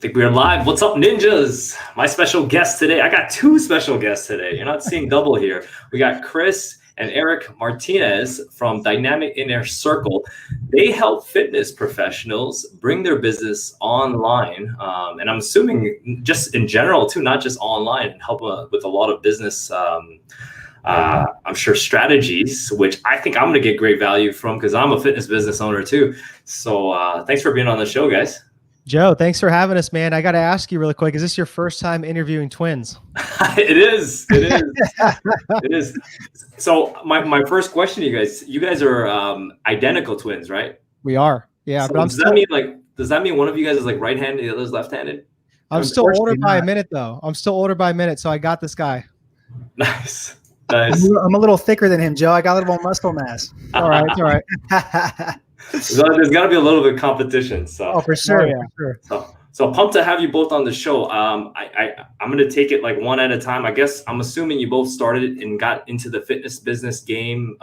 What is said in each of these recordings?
Think we are live. What's up, ninjas? My special guest today. I got two special guests today. You're not seeing double here. We got Chris and Eric Martinez from Dynamic Inner Circle. They help fitness professionals bring their business online. And I'm assuming just in general too, not just online, and help with a lot of business, I'm sure strategies, which I think I'm going to get great value from because I'm a fitness business owner too. So thanks for being on the show, guys. Joe, thanks for having us, man. I got to ask you really quick, is this your first time interviewing twins? It is. It is. So my first question to you guys are identical twins, right? We are. Yeah. So but does that mean one of you guys is like right-handed, the other is left-handed? I'm still older by a minute though. So I got this guy. Nice. I'm a little thicker than him, Joe. I got a little more muscle mass. All right. It's all right. There's got to be a little bit of competition. So. Oh, for sure. Yeah. For sure. So pumped to have you both on the show. I'm going to take it like one at a time. I guess I'm assuming you both started and got into the fitness business game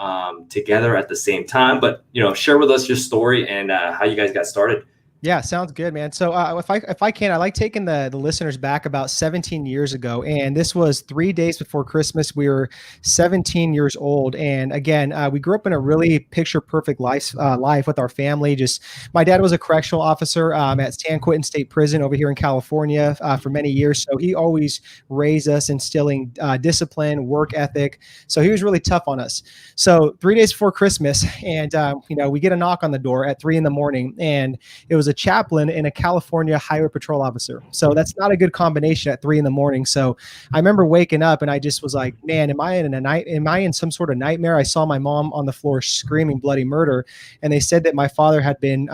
together at the same time. But share with us your story and how you guys got started. Yeah, sounds good, man. So if I can, I like taking the listeners back about 17 years ago. And this was 3 days before Christmas. We were 17 years old. And again, we grew up in a really picture perfect life with our family. Just my dad was a correctional officer at San Quentin State Prison over here in California for many years. So he always raised us instilling discipline, work ethic. So he was really tough on us. So 3 days before Christmas, and we get a knock on the door at 3 a.m, and it was a chaplain and a California highway patrol officer. So that's not a good combination at 3 a.m. So I remember waking up and I just was like, man, am I in some sort of nightmare? I saw my mom on the floor screaming bloody murder. And they said that my father had been,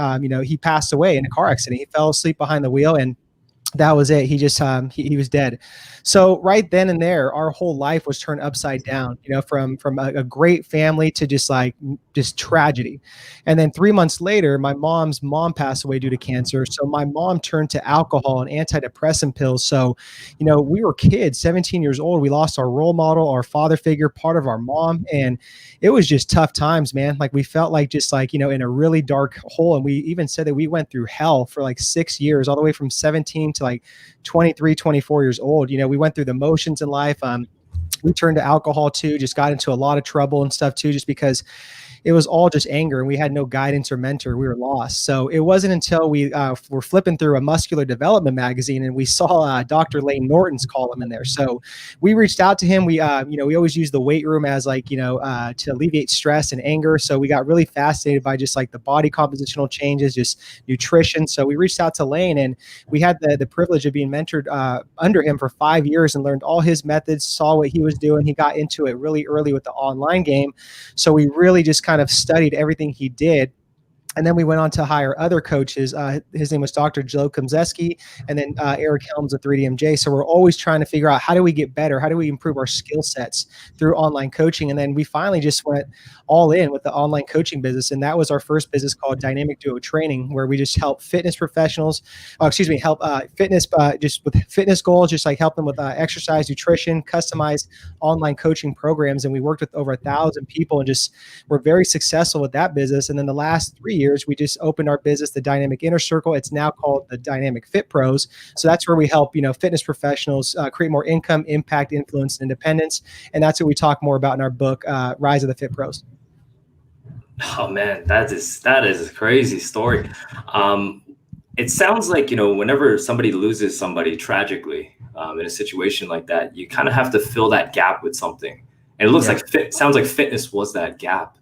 he passed away in a car accident. He fell asleep behind the wheel and that was it. He just, he was dead. So right then and there, our whole life was turned upside down, from a great family to just tragedy. And then 3 months later, my mom's mom passed away due to cancer. So my mom turned to alcohol and antidepressant pills. So, we were kids, 17 years old. We lost our role model, our father figure, part of our mom. And it was just tough times, man. Like we felt like in a really dark hole. And we even said that we went through hell for like 6 years, all the way from 17 to like 23, 24 years old. We went through the motions in life. We turned to alcohol too, just got into a lot of trouble and stuff too, just because it was all just anger and we had no guidance or mentor. We were lost. So it wasn't until we were flipping through a muscular development magazine and we saw Dr. Layne Norton's column in there. So we reached out to him. We always use the weight room as to alleviate stress and anger. So we got really fascinated by just like the body compositional changes, just nutrition. So we reached out to Layne and we had the privilege of being mentored under him for 5 years and learned all his methods, saw what he was doing. He got into it really early with the online game. So we really just kind of studied everything he did. And then we went on to hire other coaches. His name was Dr. Joe Komzeski and then Eric Helms of 3DMJ. So we're always trying to figure out how do we get better? How do we improve our skill sets through online coaching? And then we finally just went all in with the online coaching business. And that was our first business called Dynamic Duo Training, where we just help fitness professionals, fitness just with fitness goals, just like help them with exercise, nutrition, customized online coaching programs. And we worked with over 1,000 people and just were very successful with that business. And then the last 3 years, we just opened our business, the Dynamic Inner Circle. It's now called the Dynamic Fit Pros. So that's where we help, fitness professionals create more income, impact, influence, and independence. And that's what we talk more about in our book, Rise of the Fit Pros. Oh man, that is a crazy story. It sounds like, whenever somebody loses somebody tragically in a situation like that, you kind of have to fill that gap with something. And it looks sounds like fitness was that gap.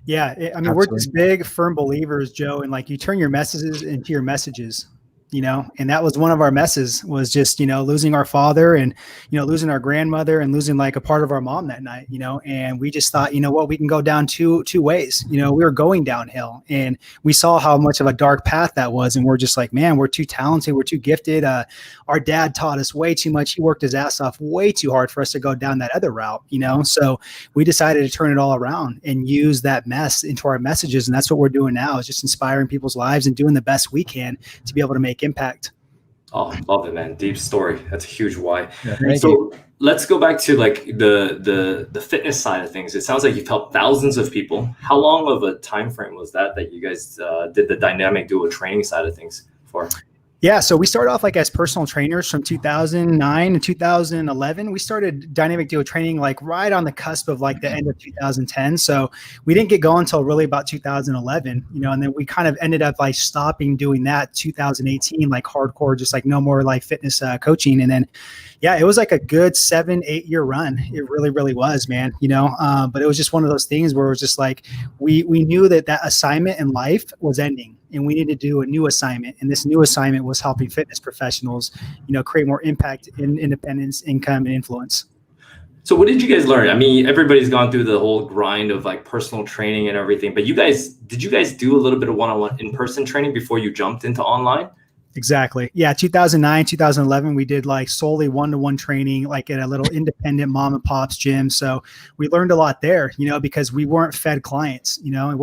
Yeah. We're just big, firm believers, Joe, and you turn your messages into your messages. And that was one of our messes was just, losing our father and, losing our grandmother and losing like a part of our mom that night, and we just thought, we can go down two ways. We were going downhill and we saw how much of a dark path that was. And we're just like, man, we're too talented. We're too gifted. Our dad taught us way too much. He worked his ass off way too hard for us to go down that other route, so we decided to turn it all around and use that mess into our messages. And that's what we're doing now is just inspiring people's lives and doing the best we can to be able to make impact. Oh, love it, man. Deep story. That's a huge why. Yeah, so let's go back to the fitness side of things. It sounds like you've helped thousands of people. How long of a time frame was that you guys did the dynamic duo training side of things for? Yeah, so we started off like as personal trainers from 2009 to 2011. We started dynamic duo training like right on the cusp of like the end of 2010. So we didn't get going until really about 2011, and then we kind of ended up like stopping doing that 2018, like hardcore, just like no more like fitness coaching. And then, yeah, it was like a good 7-8 year run. It really, really was, man, but it was just one of those things where it was just like, we knew that assignment in life was ending, and we needed to do a new assignment. And this new assignment was helping fitness professionals, create more impact in independence, income, and influence. So what did you guys learn? I mean, everybody's gone through the whole grind of like personal training and everything, but did you guys do a little bit of one-on-one in-person training before you jumped into online? Exactly. Yeah. 2009, 2011, we did like solely one-to-one training, like at a little independent mom and pop's gym. So we learned a lot there, because we weren't fed clients, it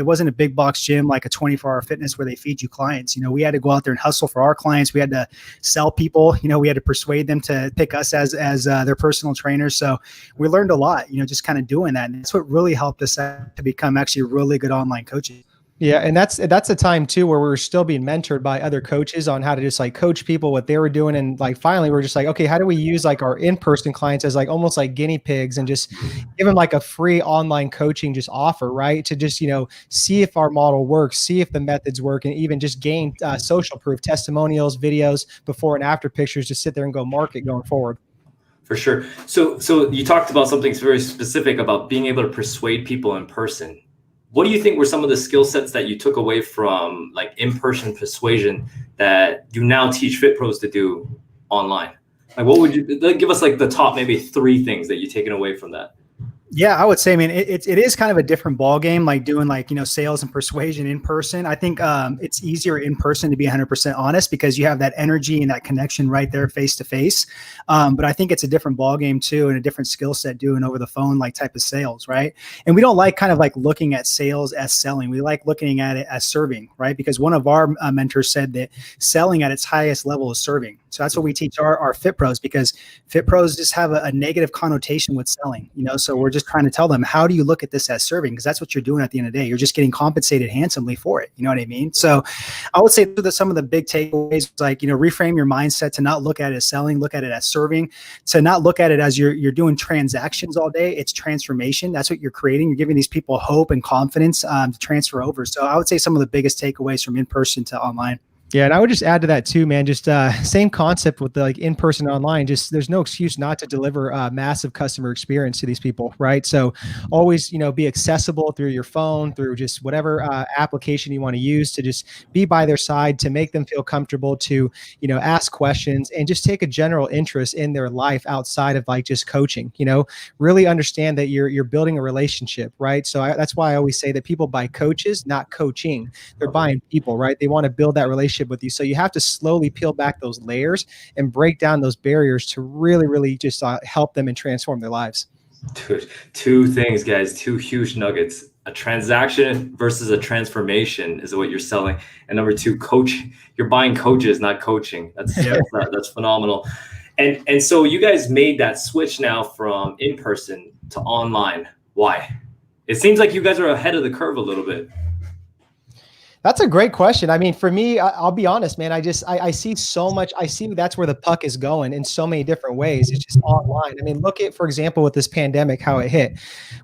wasn't a big box gym, like a 24-hour fitness where they feed you clients. We had to go out there and hustle for our clients. We had to sell people, we had to persuade them to pick us as their personal trainers. So we learned a lot, just kind of doing that. And that's what really helped us to become actually really good online coaches. Yeah. And that's a time too, where we were still being mentored by other coaches on how to just like coach people, what they were doing. And like, finally, we're just like, okay, how do we use like our in-person clients as like almost like guinea pigs and just give them like a free online coaching just offer, right? To just, see if our model works, see if the methods work, and even just gain social proof, testimonials, videos, before and after pictures, to sit there and go market going forward. For sure. So you talked about something very specific about being able to persuade people in person. What do you think were some of the skill sets that you took away from like in-person persuasion that you now teach fit pros to do online? Like, what would you give us like the top maybe 3 things that you've taken away from that? Yeah, I would say, man, it is kind of a different ball game, like doing like, sales and persuasion in person. I think it's easier in person to be 100% honest, because you have that energy and that connection right there face to face. But I think it's a different ball game too, and a different skill set doing over the phone, like type of sales, right? And we don't like kind of like looking at sales as selling. We like looking at it as serving, right? Because one of our mentors said that selling at its highest level is serving. So that's what we teach our fit pros, because fit pros just have a negative connotation with selling, so we're just trying to tell them, how do you look at this as serving? Because that's what you're doing at the end of the day. You're just getting compensated handsomely for it. You know what I mean? So I would say that some of the big takeaways, like, reframe your mindset to not look at it as selling, look at it as serving, to not look at it as you're doing transactions all day. It's transformation. That's what you're creating. You're giving these people hope and confidence to transfer over. So I would say some of the biggest takeaways from in-person to online. Yeah. And I would just add to that too, man, just same concept with the like in-person online, just there's no excuse not to deliver a massive customer experience to these people, right? So always, be accessible through your phone, through just whatever application you want to use, to just be by their side, to make them feel comfortable, to, ask questions, and just take a general interest in their life outside of like just coaching, really understand that you're building a relationship, right? So that's why I always say that people buy coaches, not coaching. They're buying people, right? They want to build that relationship with you. So you have to slowly peel back those layers and break down those barriers to really, really just help them and transform their lives. Dude, 2 things, guys, 2 huge nuggets. A transaction versus a transformation is what you're selling. And number 2, you're buying coaches, not coaching. That's phenomenal. And so you guys made that switch now from in-person to online. Why? It seems like you guys are ahead of the curve a little bit. That's a great question. I mean, for me, I'll be honest, man. I see so much. I see that's where the puck is going in so many different ways. It's just online. I mean, look at, for example, with this pandemic, how it hit.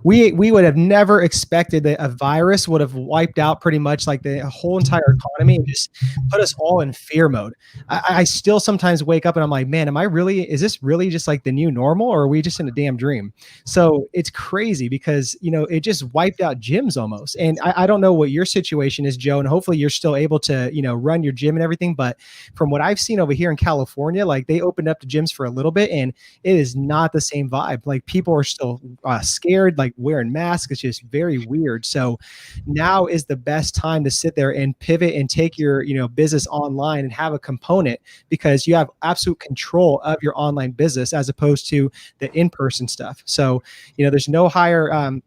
We would have never expected that a virus would have wiped out pretty much like the whole entire economy and just put us all in fear mode. I still sometimes wake up and I'm like, man, is this really just like the new normal, or are we just in a damn dream? So it's crazy because, it just wiped out gyms almost. And I don't know what your situation is, Joe, and hopefully you're still able to, run your gym and everything. But from what I've seen over here in California, like they opened up the gyms for a little bit and it is not the same vibe. Like people are still scared, like wearing masks. It's just very weird. So now is the best time to sit there and pivot and take your, business online and have a component, because you have absolute control of your online business as opposed to the in-person stuff. So, there's no higher,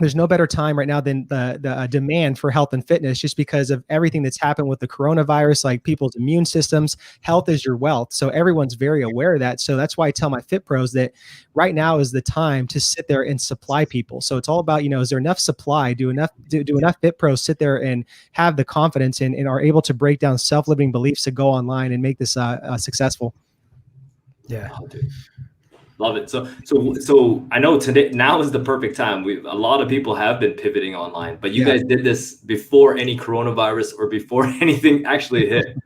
there's no better time right now than the demand for health and fitness, just because of everything that's happened with the coronavirus, like people's immune systems. Health is your wealth. So everyone's very aware of that. So that's why I tell my fit pros that right now is the time to sit there and supply people. So it's all about, is there enough supply? Do enough fit pros sit there and have the confidence and are able to break down self-limiting beliefs to go online and make this successful? Yeah. Love it. So I know now is the perfect time. A lot of people have been pivoting online, but you guys did this before any coronavirus or before anything actually hit.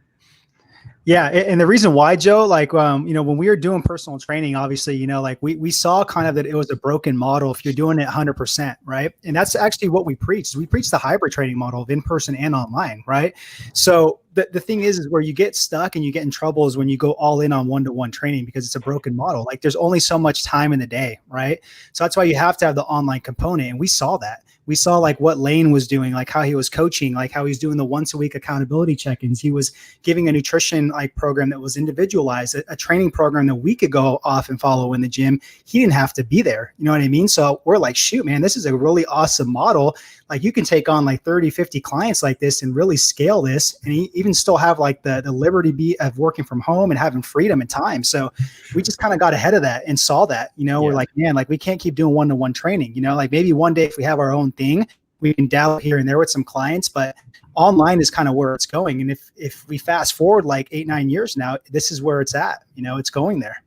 Yeah. And the reason why, Joe, when we were doing personal training, obviously, we saw kind of that it was a broken model if you're doing it 100%, right? And that's actually what we preached. We preached the hybrid training model of in-person and online, right? So the thing is where you get stuck and you get in trouble is when you go all in on one-to-one training, because it's a broken model. Like there's only so much time in the day, right? So that's why you have to have the online component. And we saw that. We saw like what Lane was doing, like how he was coaching, like how he's doing the once a week accountability check-ins. He was giving a nutrition program that was individualized, a training program that we could go off and follow in the gym. He didn't have to be there. You know what I mean? So we're like, shoot, man, this is a really awesome model. Like you can take on like 30, 50 clients like this and really scale this and even still have like the liberty of working from home and having freedom and time. So we just kind of got ahead of that and saw that, we're like, man, like we can't keep doing one-to-one training, like maybe one day if we have our own thing, we can dabble here and there with some clients, but online is kind of where it's going. And if we fast forward like 8-9 years now, this is where it's at, it's going there.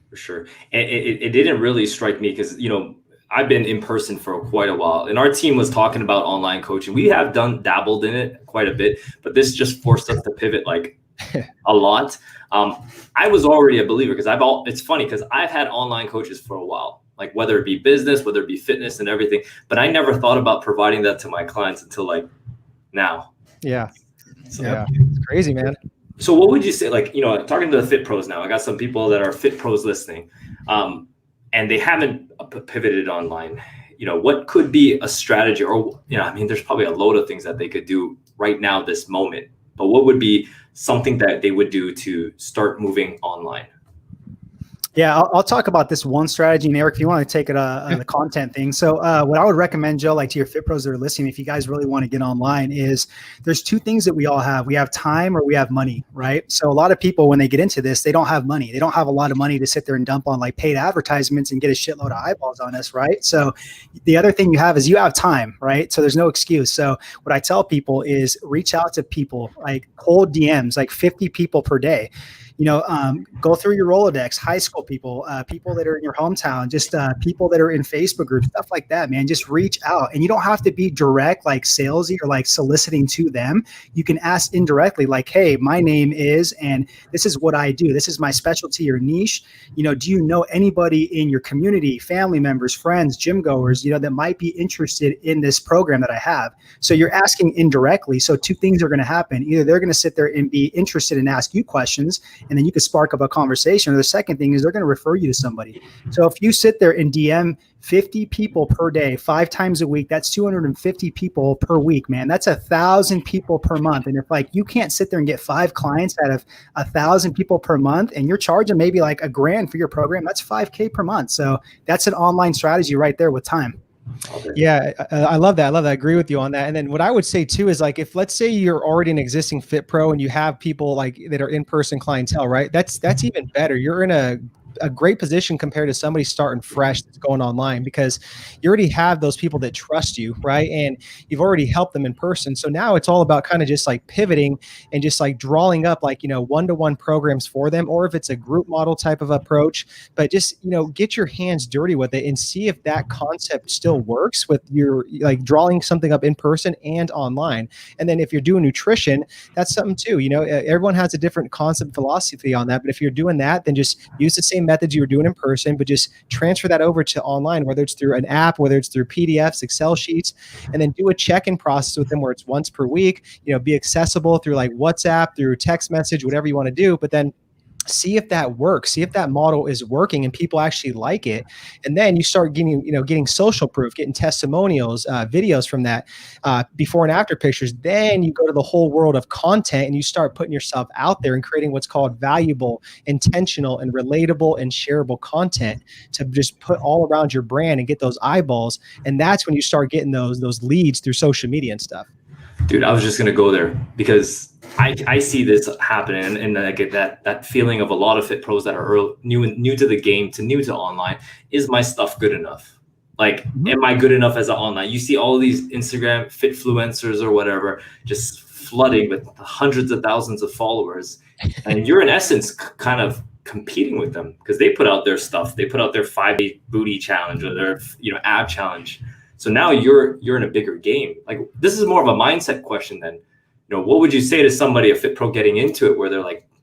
For sure. And it didn't really strike me because, I've been in person for quite a while, and our team was talking about online coaching. We have dabbled in it quite a bit, but this just forced us to pivot like a lot. I was already a believer because it's funny because I've had online coaches for a while, like whether it be business, whether it be fitness and everything, but I never thought about providing that to my clients until like now. Yeah. So, yeah. It's crazy, man. So what would you say, like, talking to the fit pros now, I got some people that are fit pros listening, and they haven't pivoted online. What could be a strategy or, there's probably a load of things that they could do right now, this moment, but what would be something that they would do to start moving online? Yeah, I'll talk about this one strategy. And Eric, if you want to take it the content thing. So what I would recommend, Joe, like to your fit pros that are listening, if you guys really want to get online, is there's two things that we all have. We have time or we have money, right? So a lot of people, when they get into this, they don't have money. They don't have a lot of money to sit there and dump on like paid advertisements and get a shitload of eyeballs on us, right? So the other thing you have is you have time, right? So there's no excuse. So what I tell people is reach out to people, like cold DMs, like 50 people per day. Go through your Rolodex, high school people, people that are in your hometown, just people that are in Facebook groups, stuff like that, man. Just reach out. And you don't have to be direct, like salesy or like soliciting to them. You can ask indirectly, like, hey, my name is, and this is what I do. This is my specialty or niche. Do you know anybody in your community, family members, friends, gym goers, that might be interested in this program that I have? So you're asking indirectly. So two things are going to happen. Either they're going to sit there and be interested and ask you questions, and then you can spark up a conversation. Or the second thing is they're going to refer you to somebody. So if you sit there and DM 50 people per day, 5 times a week, that's 250 people per week, man. That's 1,000 people per month. And if like you can't sit there and get 5 clients out of 1,000 people per month, and you're charging maybe like $1,000 for your program, that's $5,000 per month. So that's an online strategy right there with time. Yeah, I love that. I agree with you on that. And then what I would say too is like, if let's say you're already an existing fit pro and you have people like that are in-person clientele, right? That's even better. You're in a great position compared to somebody starting fresh that's going online, because you already have those people that trust you, right? And you've already helped them in person. So now it's all about kind of just like pivoting and just like drawing up like, one-to-one programs for them, or if it's a group model type of approach, but just, get your hands dirty with it and see if that concept still works with your like drawing something up in person and online. And then if you're doing nutrition, that's something too, everyone has a different concept philosophy on that. But if you're doing that, then just use the same methods you were doing in person, but just transfer that over to online, whether it's through an app, whether it's through PDFs, Excel sheets, and then do a check-in process with them where it's once per week, be accessible through like WhatsApp, through text message, whatever you want to do. But then see if that works, see if that model is working and people actually like it. And then you start getting social proof, getting testimonials, videos from that, before and after pictures. Then you go to the whole world of content and you start putting yourself out there and creating what's called valuable, intentional, and relatable and shareable content to just put all around your brand and get those eyeballs. And that's when you start getting those leads through social media and stuff. Dude, I was just gonna go there because I see this happening, and I get that feeling of a lot of fit pros that are new to the game, new to online. Is my stuff good enough? Like, am I good enough as an online? You see all these Instagram fitfluencers or whatever just flooding with hundreds of thousands of followers, and you're in essence kind of competing with them because they put out their stuff. They put out their 5-day booty challenge or their ab challenge. So now you're in a bigger game. Like, this is more of a mindset question than, what would you say to somebody, a fit pro getting into it, where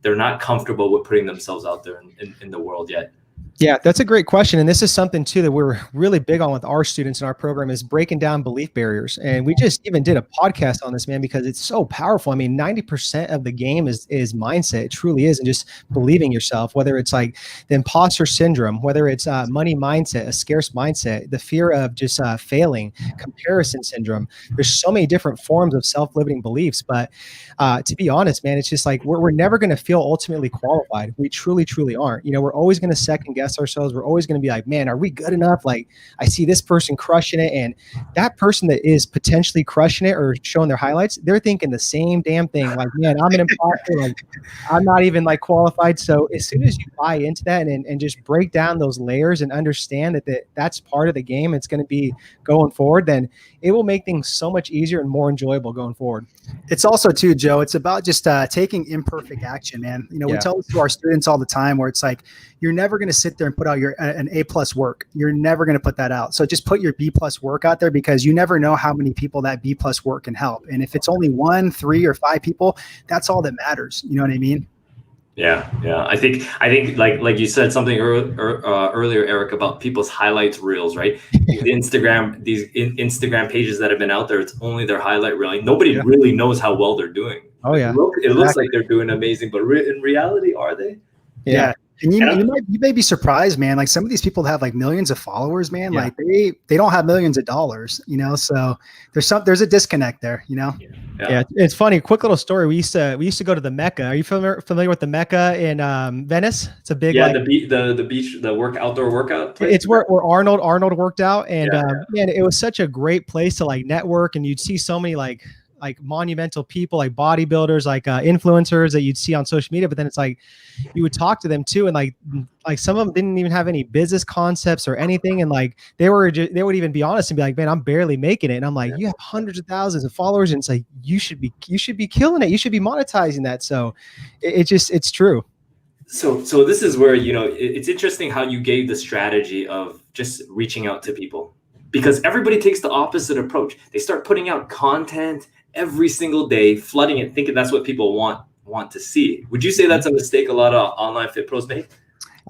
they're not comfortable with putting themselves out there in the world yet? Yeah, that's a great question. And this is something too that we're really big on with our students in our program, is breaking down belief barriers. And we just even did a podcast on this, man, because it's so powerful. I mean, 90% of the game is mindset. It truly is. And just believing yourself, whether it's like the imposter syndrome, whether it's money mindset, a scarce mindset, the fear of just failing, comparison syndrome. There's so many different forms of self-limiting beliefs. But to be honest, man, it's just like we're never going to feel ultimately qualified. We truly, truly aren't. We're always going to second guess ourselves. We're always going to be like, man, are we good enough? Like, I see this person crushing it, and that person that is potentially crushing it or showing their highlights, they're thinking the same damn thing. Like, man, I'm an imposter. Like, I'm not even like qualified. So as soon as you buy into that and just break down those layers and understand that's part of the game, it's going to be going forward, then it will make things so much easier and more enjoyable going forward. It's also too, Joe, it's about just taking imperfect action, man. We tell this to our students all the time, where it's like, you're never going to sit there and put out an A+ work. You're never going to put that out. So just put your B+ work out there, because you never know how many people that B+ work can help. And if it's only 1, 3, or 5 people, that's all that matters. You know what I mean? Yeah. I think like you said something earlier, Eric, about people's highlights reels, right? These Instagram pages that have been out there, it's only their highlight reel. Like, nobody really knows how well they're doing. Oh yeah, it looks like they're doing amazing, but in reality, are they? Yeah. And you may be surprised, man. Like, some of these people have like millions of followers, man. Yeah. Like they don't have millions of dollars, so there's a disconnect there, Yeah, it's funny. Quick little story. We used to go to the Mecca. Are you familiar with the Mecca in Venice? It's a big the beach, the outdoor workout place. It's where Arnold worked out, and man, it was such a great place to like network, and you'd see so many like monumental people, like bodybuilders, like influencers that you'd see on social media. But then it's like you would talk to them too, and like some of them didn't even have any business concepts or anything, and like they would even be honest and be like, man, I'm barely making it. And I'm like, you have hundreds of thousands of followers, and it's like you should be killing it. You should be monetizing that. So it's true. So this is where it's interesting how you gave the strategy of just reaching out to people, because everybody takes the opposite approach. They start putting out content every single day, flooding it, thinking that's what people want to see. Would you say that's a mistake a lot of online fit pros make?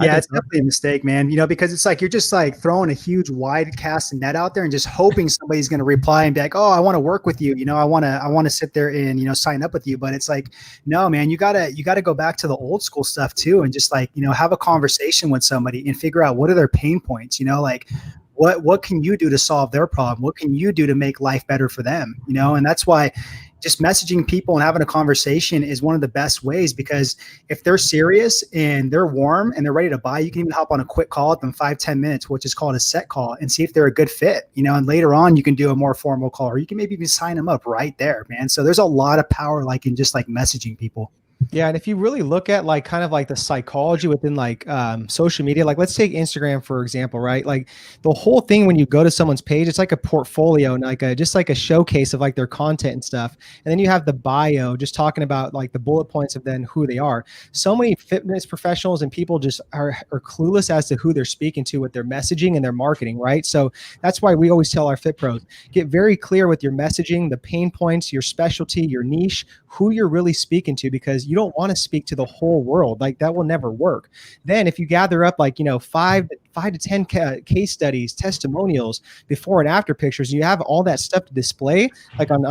Yeah, it's definitely a mistake, man. Because it's like you're just like throwing a huge wide cast net out there and just hoping somebody's going to reply and be like, "Oh, I want to work with you. I want to sit there and sign up with you." But it's like, no, man, you gotta go back to the old school stuff too, and just like have a conversation with somebody and figure out what are their pain points. Like, what can you do to solve their problem? What can you do to make life better for them? And that's why just messaging people and having a conversation is one of the best ways, because if they're serious and they're warm and they're ready to buy, you can even hop on a quick call with them, 5-10 minutes, which is called a set call, and see if they're a good fit, and later on you can do a more formal call, or you can maybe even sign them up right there, man. So there's a lot of power like in just like messaging people. Yeah. And if you really look at like kind of like the psychology within like social media, like let's take Instagram, for example, right? Like the whole thing, when you go to someone's page, it's like a portfolio and like just like a showcase of like their content and stuff. And then you have the bio, just talking about like the bullet points of then who they are. So many fitness professionals and people just are clueless as to who they're speaking to with their messaging and their marketing, right? So that's why we always tell our fit pros, get very clear with your messaging, the pain points, your specialty, your niche, who you're really speaking to, because because you don't want to speak to the whole world. Like that will never work. Then if you gather up like, 5 to 10 case studies, testimonials, before and after pictures, you have all that stuff to display like on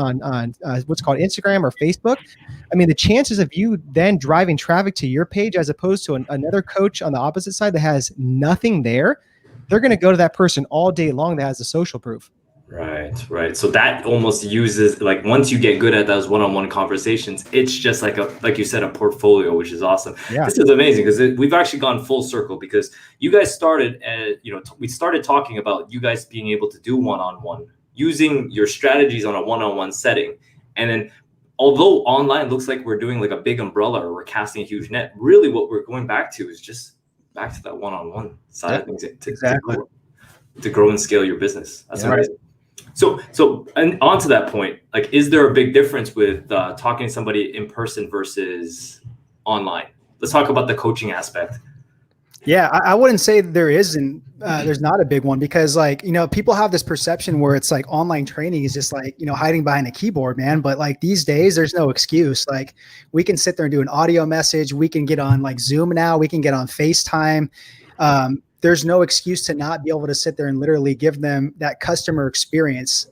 what's called Instagram or Facebook. I mean, the chances of you then driving traffic to your page as opposed to another coach on the opposite side that has nothing there, they're going to go to that person all day long that has the social proof. Right. So that almost uses, like, once you get good at those one-on-one conversations, it's just like you said, a portfolio, which is awesome. Yeah. This is amazing because we've actually gone full circle, because you guys started, we started talking about you guys being able to do one-on-one, using your strategies on a one-on-one setting. And then although online looks like we're doing like a big umbrella or we're casting a huge net, really what we're going back to is just back to that one-on-one side of things to grow and scale your business. That's amazing. So and on to that point, like, is there a big difference with talking to somebody in person versus online? Let's talk about the coaching aspect. Yeah, I wouldn't say there isn't. There's not a big one, because like, people have this perception where it's like online training is just like, hiding behind a keyboard, man. But like these days, there's no excuse. Like we can sit there and do an audio message. We can get on like Zoom now. We can get on FaceTime. There's no excuse to not be able to sit there and literally give them that customer experience,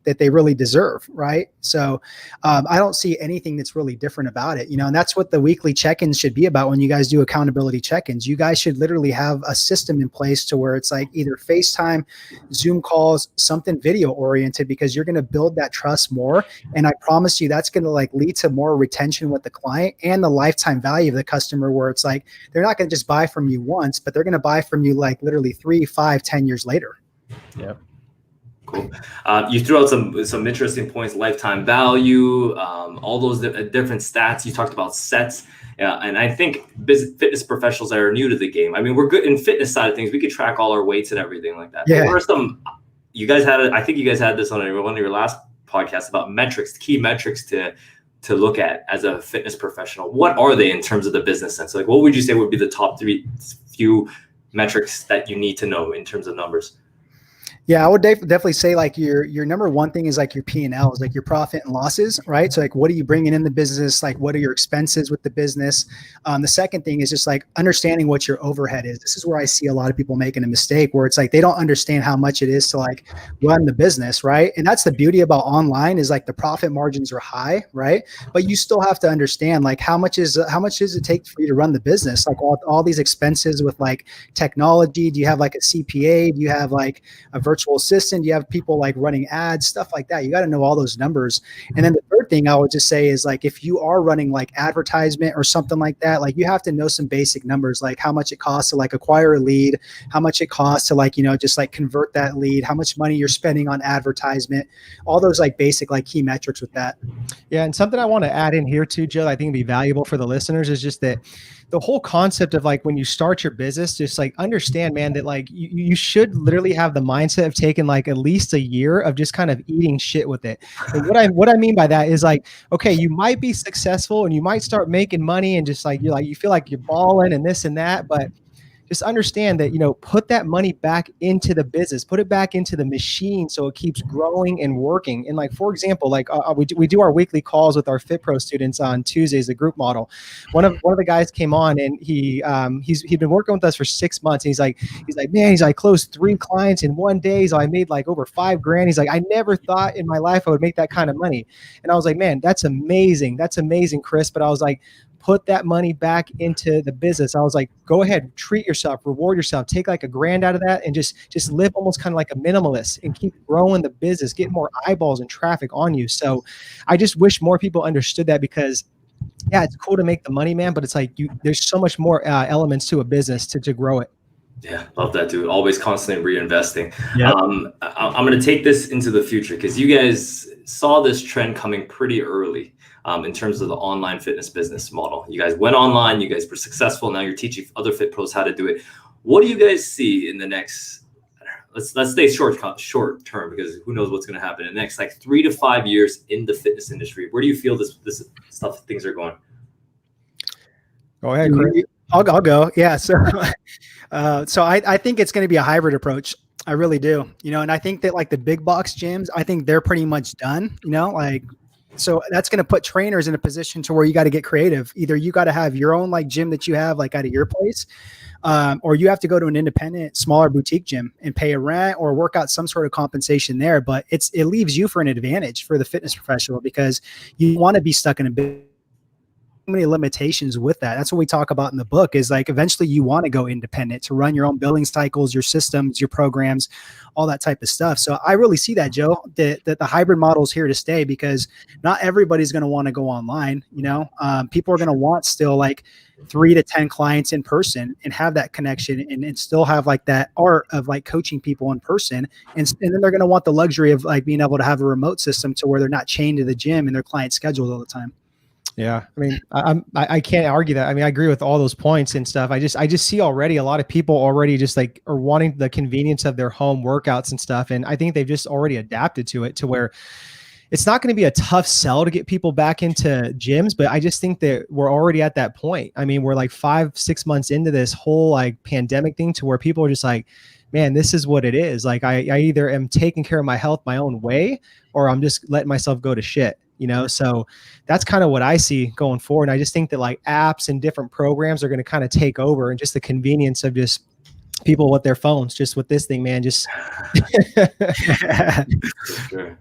that they really deserve. Right. So I don't see anything that's really different about it, and that's what the weekly check-ins should be about. When you guys do accountability check-ins, you guys should literally have a system in place to where it's like either FaceTime, Zoom calls, something video oriented, because you're going to build that trust more. And I promise you that's going to like lead to more retention with the client and the lifetime value of the customer, where it's like, they're not going to just buy from you once, but they're going to buy from you like literally 3, 5, 10 years later. Yeah. Cool. You threw out some interesting points, lifetime value, all those different stats. You talked about sets. And I think fitness professionals that are new to the game, I mean, we're good in fitness side of things. We could track all our weights and everything like that. Yeah. What are some, you guys had, I think you guys had this on one of your last podcasts about metrics, key metrics to look at as a fitness professional. What are they in terms of the business sense? Like, what would you say would be the top few metrics that you need to know in terms of numbers? Yeah, I would definitely say like your number one thing is like your P&Ls, like your profit and losses, right? So like, what are you bringing in the business? Like, what are your expenses with the business? The second thing is just like understanding what your overhead is. This is where I see a lot of people making a mistake, where it's like they don't understand how much it is to like run the business, right? And that's the beauty about online, is like the profit margins are high, right? But you still have to understand like how much does it take for you to run the business? Like all these expenses with like technology. Do you have like a CPA? Do you have like a virtual assistant? You have people like running ads, stuff like that. You got to know all those numbers. And then the third thing I would just say is like, if you are running like advertisement or something like that, like you have to know some basic numbers, like how much it costs to like acquire a lead, how much it costs to like, just like convert that lead, how much money you're spending on advertisement, all those like basic, like key metrics with that. Yeah. And something I want to add in here too, Joe, I think would be valuable for the listeners, is just that the whole concept of like, when you start your business, just like understand, man, that like you should literally have the mindset of taking like at least a year of just kind of eating shit with it. And what I mean by that is like, okay, you might be successful and you might start making money and just like, you feel like you're balling and this and that, but just understand that, put that money back into the business, put it back into the machine so it keeps growing and working. And like, for example, like we do our weekly calls with our Fit Pro students on Tuesdays, the group model. One of the guys came on and he'd been working with us for 6 months. And he's like, man, I closed 3 clients in one day. So I made like over $5,000. He's like, I never thought in my life I would make that kind of money. And I was like, man, that's amazing. That's amazing, Chris. But I was like, put that money back into the business. I was like, go ahead, treat yourself, reward yourself, take like $1,000 out of that and just live almost kind of like a minimalist and keep growing the business, get more eyeballs and traffic on you. So I just wish more people understood that, because yeah, it's cool to make the money, man, but it's like there's so much more elements to a business to grow it. Yeah, love that, dude. Always constantly reinvesting. Yep. I'm going to take this into the future, because you guys saw this trend coming pretty early. In terms of the online fitness business model. You guys went online, you guys were successful. Now you're teaching other fit pros how to do it. What do you guys see in the next, let's stay short term, because who knows what's going to happen in the next like 3 to 5 years in the fitness industry? Where do you feel this things are going? Go ahead, Chris. I'll go. Yeah. So I think it's going to be a hybrid approach. I really do. And I think that like the big box gyms, I think they're pretty much done, like So that's going to put trainers in a position to where you got to get creative. Either you got to have your own like gym that you have like out of your place, or you have to go to an independent, smaller boutique gym and pay a rent or work out some sort of compensation there. But it leaves you for an advantage for the fitness professional, because you want to be stuck in a bit many limitations with that. That's what we talk about in the book, is like eventually you want to go independent to run your own billing cycles, your systems, your programs, all that type of stuff. So I really see that, Joe, that the hybrid model is here to stay, because not everybody's going to want to go online. People are going to want still like 3 to 10 clients in person and have that connection and still have like that art of like coaching people in person. And then they're going to want the luxury of like being able to have a remote system to where they're not chained to the gym and their client schedules all the time. Yeah. I mean, I can't argue that. I mean, I agree with all those points and stuff. I just see already a lot of people already just like are wanting the convenience of their home workouts and stuff. And I think they've just already adapted to it to where it's not going to be a tough sell to get people back into gyms, but I just think that we're already at that point. I mean, we're like 5-6 months into this whole like pandemic thing to where people are just like, man, this is what it is. Like I either am taking care of my health my own way, or I'm just letting myself go to shit. So that's kind of what I see going forward. And I just think that like apps and different programs are going to kind of take over, and just the convenience of just people with their phones, just with this thing, man, just. Sure.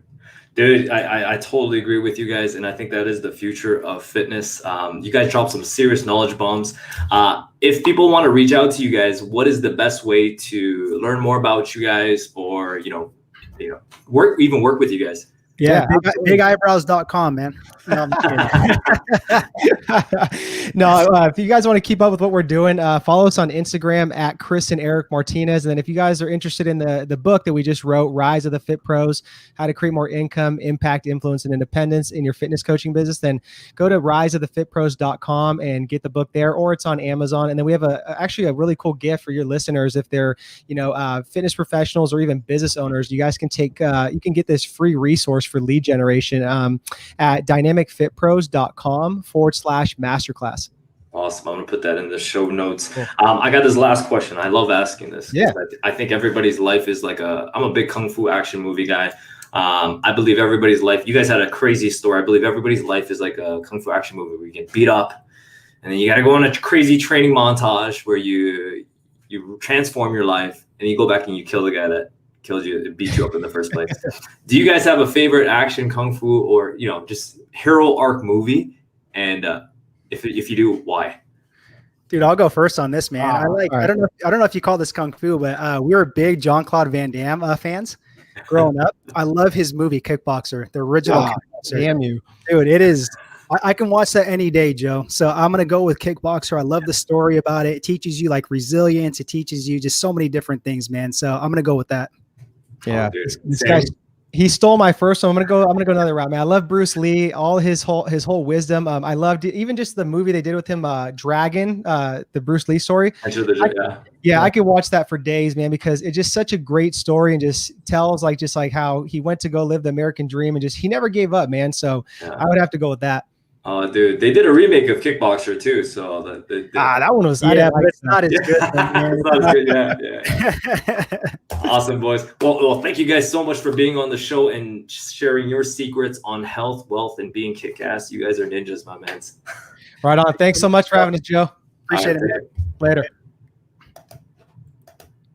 Dude, I totally agree with you guys. And I think that is the future of fitness. You guys dropped some serious knowledge bombs. If people want to reach out to you guys, what is the best way to learn more about you guys, or, work with you guys? Yeah, bigeyebrows.com, man. No, if you guys want to keep up with what we're doing, follow us on Instagram at Chris and Eric Martinez. And then if you guys are interested in the book that we just wrote, Rise of the Fit Pros, How to Create More Income, Impact, Influence, and Independence in Your Fitness Coaching Business, then go to riseofthefitpros.com and get the book there, or it's on Amazon. And then we have actually a really cool gift for your listeners. If they're, fitness professionals or even business owners, you guys can you can get this free resource for lead generation at dynamicfitpros.com/masterclass. Awesome. I'm going to put that in the show notes. Cool. I got this last question. I love asking this. Yeah. I think everybody's life is like I'm a big Kung Fu action movie guy. I believe everybody's life, you guys had a crazy story. I believe everybody's life is like a Kung Fu action movie where you get beat up and then you got to go on a crazy training montage where you transform your life and you go back and you kill the guy that killed you, beat you up in the first place. Do you guys have a favorite action Kung Fu or, just hero arc movie? And if you do, why? Dude, I'll go first on this, man. I don't know if you call this Kung Fu, but we were big Jean-Claude Van Damme fans growing up. I love his movie Kickboxer, the original Kickboxer. Damn you. Dude, it is. I can watch that any day, Joe. So I'm going to go with Kickboxer. I love the story about it. It teaches you like resilience. It teaches you just so many different things, man. So I'm going to go with that. Yeah. This guy, he stole my first one. I'm gonna go another route, man. I love Bruce Lee, all his whole wisdom. I loved even just the movie they did with him, Dragon, the Bruce Lee story. I could watch that for days, man, because it's just such a great story and just tells like how he went to go live the American dream and just he never gave up, man. So I would have to go with that. Oh, dude, they did a remake of Kickboxer too. So that one was but it's not as good. Man. It's not as good. Yeah. Awesome, boys. Well, thank you guys so much for being on the show and sharing your secrets on health, wealth, and being kick-ass. You guys are ninjas, my man. Right on. Thanks so much for having us, Joe. Appreciate it. Later.